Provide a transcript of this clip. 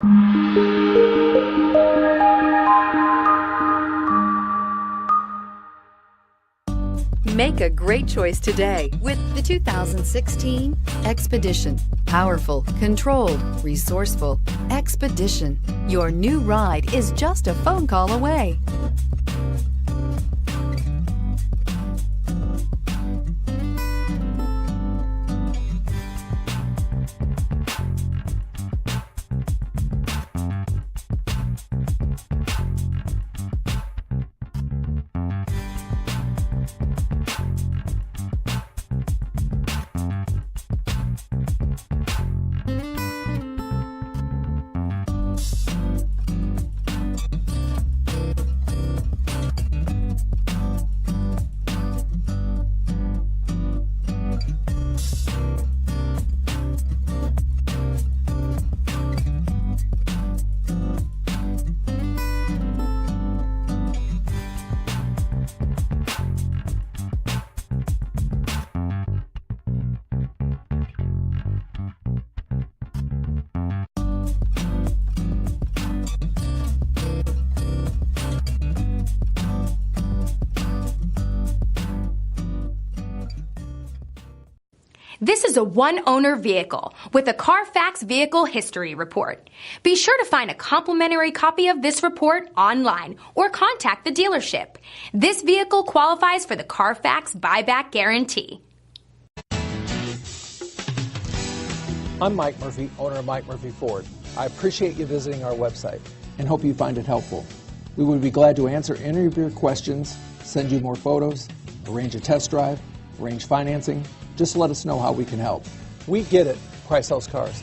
Make a great choice today with the 2016 Expedition. Powerful, controlled, resourceful. Expedition. Your new ride is just a phone call away. This is a one-owner vehicle with a Carfax Vehicle History Report. Be sure to find a complimentary copy of this report online or contact the dealership. This vehicle qualifies for the Carfax Buyback Guarantee. I'm Mike Murphy, owner of Mike Murphy Ford. I appreciate you visiting our website and hope you find it helpful. We would be glad to answer any of your questions, send you more photos, arrange a test drive, arrange financing. Just let us know how we can help. We get it. Price House Cars.